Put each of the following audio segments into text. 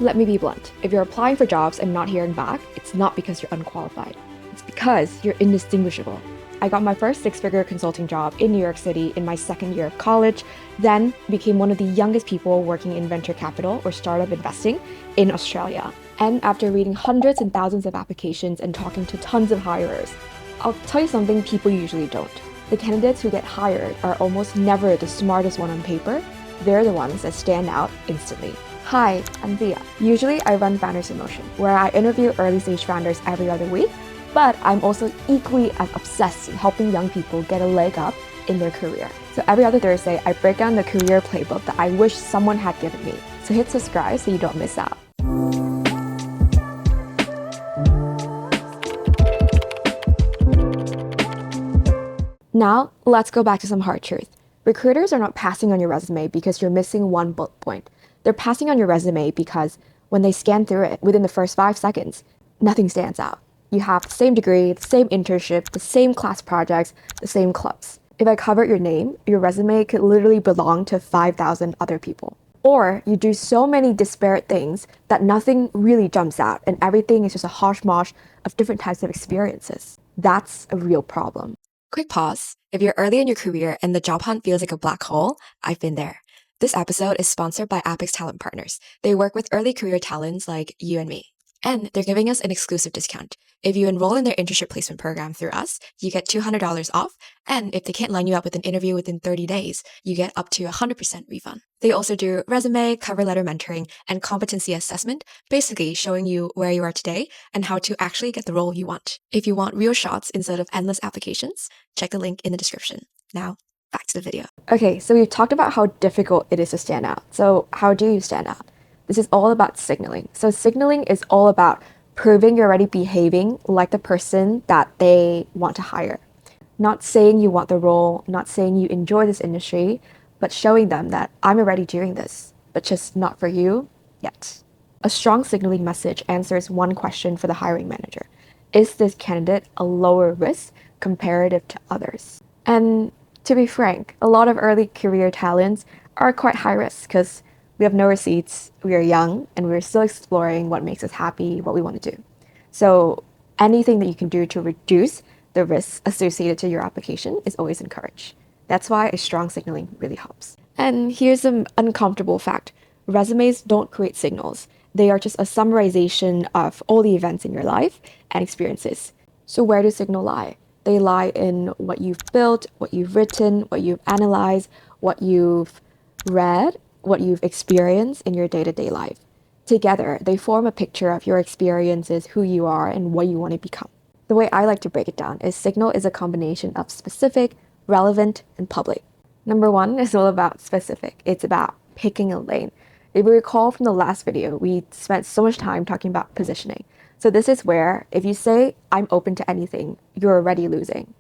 Let me be blunt. If you're applying for jobs and not hearing back, it's not because you're unqualified. It's because you're indistinguishable. I got my first six-figure consulting job in New York City in my second year of college, then became one of the youngest people working in venture capital or startup investing in Australia. And after reading hundreds and thousands of applications and talking to tons of hirers, I'll tell you something people usually don't. The candidates who get hired are almost never the smartest one on paper. They're the ones that stand out instantly. Hi, I'm Via. Usually I run Founders in Motion, where I interview early stage founders every other week, but I'm also equally as obsessed with helping young people get a leg up in their career. So every other Thursday, I break down the career playbook that I wish someone had given me. So hit subscribe so you don't miss out. Now, let's go back to some hard truth. Recruiters are not passing on your resume because you're missing one bullet point. They're passing on your resume because when they scan through it within the first 5 seconds, nothing stands out. You have the same degree, the same internship, the same class projects, the same clubs. If I covered your name, your resume could literally belong to 5,000 other people. Or you do so many disparate things that nothing really jumps out and everything is just a hodgepodge of different types of experiences. That's a real problem. Quick pause. If you're early in your career and the job hunt feels like a black hole, I've been there. This episode is sponsored by Apex Talent Partners. They work with early career talents like you and me. And they're giving us an exclusive discount. If you enroll in their internship placement program through us, you get $200 off. And if they can't line you up with an interview within 30 days, you get up to 100% refund. They also do resume, cover letter mentoring, and competency assessment, basically showing you where you are today and how to actually get the role you want. If you want real shots instead of endless applications, check the link in the description. Now, back to the video. Okay, so we've talked about how difficult it is to stand out. So how do you stand out? This is all about signaling. So signaling is all about proving you're already behaving like the person that they want to hire. Not saying you want the role, not saying you enjoy this industry, but showing them that I'm already doing this, but just not for you yet. A strong signaling message answers one question for the hiring manager. Is this candidate a lower risk comparative to others? And to be frank, a lot of early career talents are quite high risk because we have no receipts, we are young, and we're still exploring what makes us happy, what we want to do. So anything that you can do to reduce the risks associated to your application is always encouraged. That's why a strong signaling really helps. And here's an uncomfortable fact. Resumes don't create signals. They are just a summarization of all the events in your life and experiences. So where do signals lie? They lie in what you've built, what you've written, what you've analyzed, what you've read, what you've experienced in your day-to-day life. Together, they form a picture of your experiences, who you are, and what you want to become. The way I like to break it down is signal is a combination of specific, relevant, and public. Number one is all about specific. It's about picking a lane. If you recall from the last video, we spent so much time talking about positioning. So this is where if you say, I'm open to anything, you're already losing.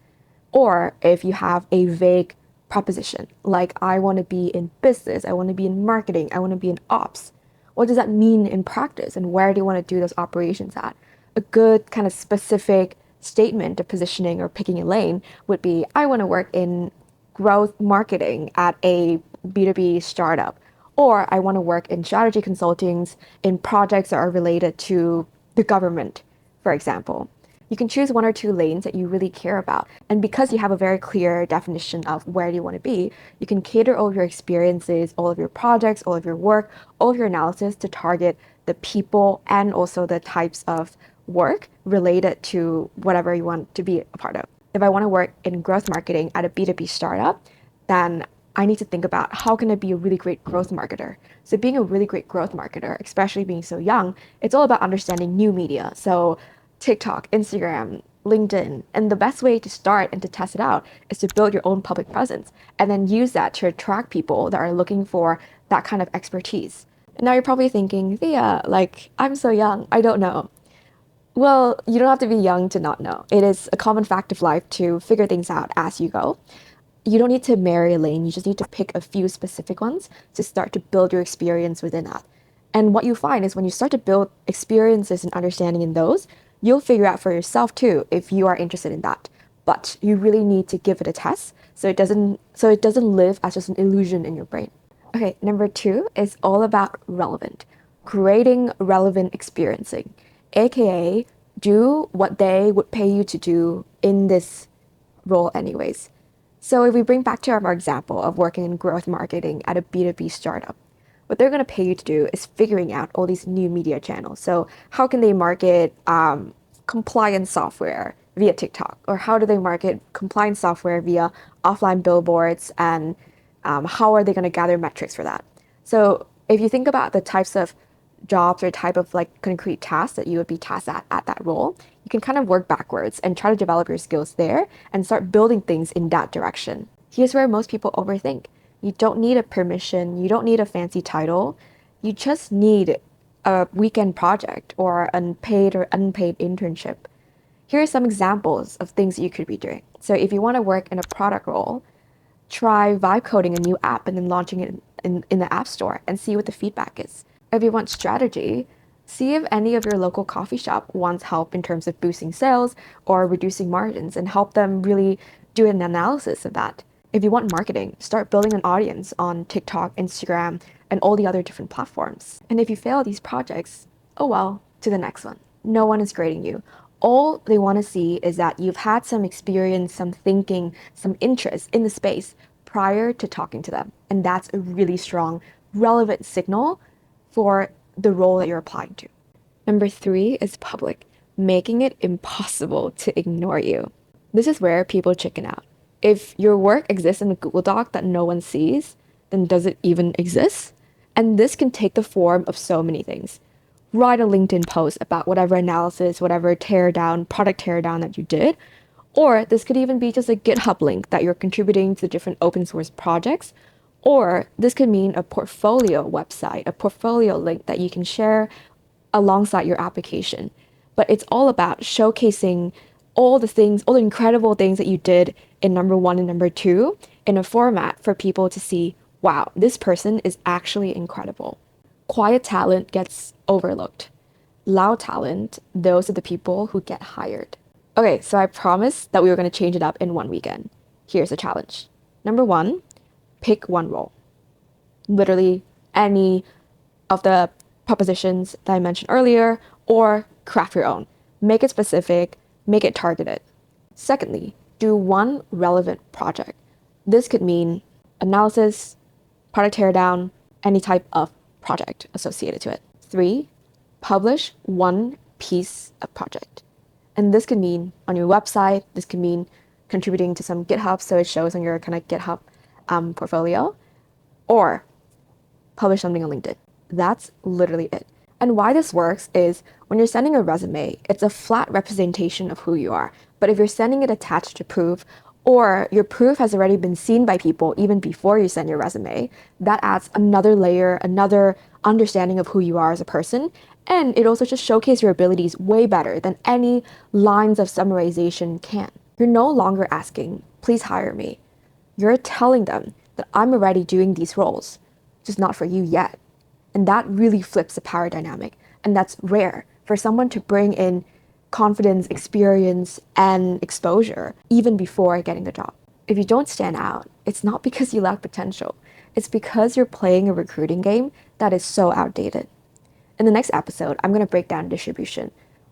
Or if you have a vague proposition, like I want to be in business, I want to be in marketing, I want to be in ops. What does that mean in practice and where do you want to do those operations at? A good kind of specific statement of positioning or picking a lane would be, I want to work in growth marketing at a B2B startup, or I want to work in strategy consultings in projects that are related to the government, for example. You can choose 1 or 2 lanes that you really care about. And because you have a very clear definition of where you want to be, you can cater all of your experiences, all of your projects, all of your work, all of your analysis to target the people and also the types of work related to whatever you want to be a part of. If I want to work in growth marketing at a B2B startup, then I need to think about how can I be a really great growth marketer. So being a really great growth marketer, especially being so young, it's all about understanding new media. So TikTok, Instagram, LinkedIn. And the best way to start and to test it out is to build your own public presence and then use that to attract people that are looking for that kind of expertise. And now you're probably thinking, Thea, like, I'm so young, I don't know. Well, you don't have to be young to not know. It is a common fact of life to figure things out as you go. You don't need to marry a lane, you just need to pick a few specific ones to start to build your experience within that. And what you find is when you start to build experiences and understanding in those, you'll figure out for yourself too if you are interested in that. But you really need to give it a test so it doesn't live as just an illusion in your brain. Okay, number 2 is all about relevant. creating relevant experiencing, aka do what they would pay you to do in this role anyways. So if we bring back to our example of working in growth marketing at a B2B startup, what they're going to pay you to do is figuring out all these new media channels. So how can they market compliance software via TikTok? Or how do they market compliance software via offline billboards? And how are they going to gather metrics for that? So if you think about the types of jobs or type of like concrete tasks that you would be tasked at that role, you can kind of work backwards and try to develop your skills there and start building things in that direction. Here's where most people overthink. You don't need a permission, you don't need a fancy title, you just need a weekend project or an paid or unpaid internship. Here are some examples of things you could be doing. So if you want to work in a product role, try vibe coding a new app and then launching it in the App Store and see what the feedback is. If you want strategy, see if any of your local coffee shop wants help in terms of boosting sales or reducing margins and help them really do an analysis of that. If you want marketing, start building an audience on TikTok, Instagram, and all the other different platforms. And if you fail these projects, oh well, to the next one. No one is grading you. All they want to see is that you've had some experience, some thinking, some interest in the space prior to talking to them. And that's a really strong, relevant signal for the role that you're applying to. Number 3 is public, making it impossible to ignore you. This is where people chicken out. If your work exists in a Google Doc that no one sees, then does it even exist? And this can take the form of so many things. Write a LinkedIn post about whatever analysis, whatever product teardown that you did. Or this could even be just a GitHub link that you're contributing to different open source projects. Or this could mean a portfolio website, a portfolio link that you can share alongside your application. But it's all about showcasing all the things, all the incredible things that you did in number 1 and number 2 in a format for people to see, wow, this person is actually incredible. Quiet talent gets overlooked. Loud talent, those are the people who get hired. Okay, so I promised that we were going to change it up in one weekend. Here's a challenge. Number 1, pick one role. Literally any of the propositions that I mentioned earlier, or craft your own. Make it specific, make it targeted. Secondly, do one relevant project. This could mean analysis, product teardown, any type of project associated to it. 3, publish one piece of project. And this could mean on your website, this could mean contributing to some GitHub so it shows on your kind of GitHub portfolio, or publish something on LinkedIn. That's literally it. And why this works is when you're sending a resume, it's a flat representation of who you are. But if you're sending it attached to proof, or your proof has already been seen by people even before you send your resume, that adds another layer, another understanding of who you are as a person. And it also just showcases your abilities way better than any lines of summarization can. You're no longer asking, please hire me. You're telling them that I'm already doing these roles, just not for you yet. And that really flips the power dynamic. And that's rare for someone to bring in confidence, experience, and exposure even before getting the job. If you don't stand out, it's not because you lack potential. It's because you're playing a recruiting game that is so outdated. In the next episode, I'm going to break down distribution,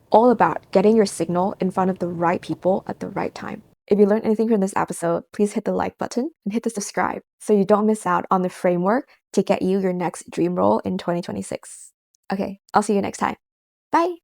all about getting your signal in front of the right people at the right time. If you learned anything from this episode, please hit the like button and hit the subscribe so you don't miss out on the framework to get you your next dream role in 2026. Okay, I'll see you next time. Bye!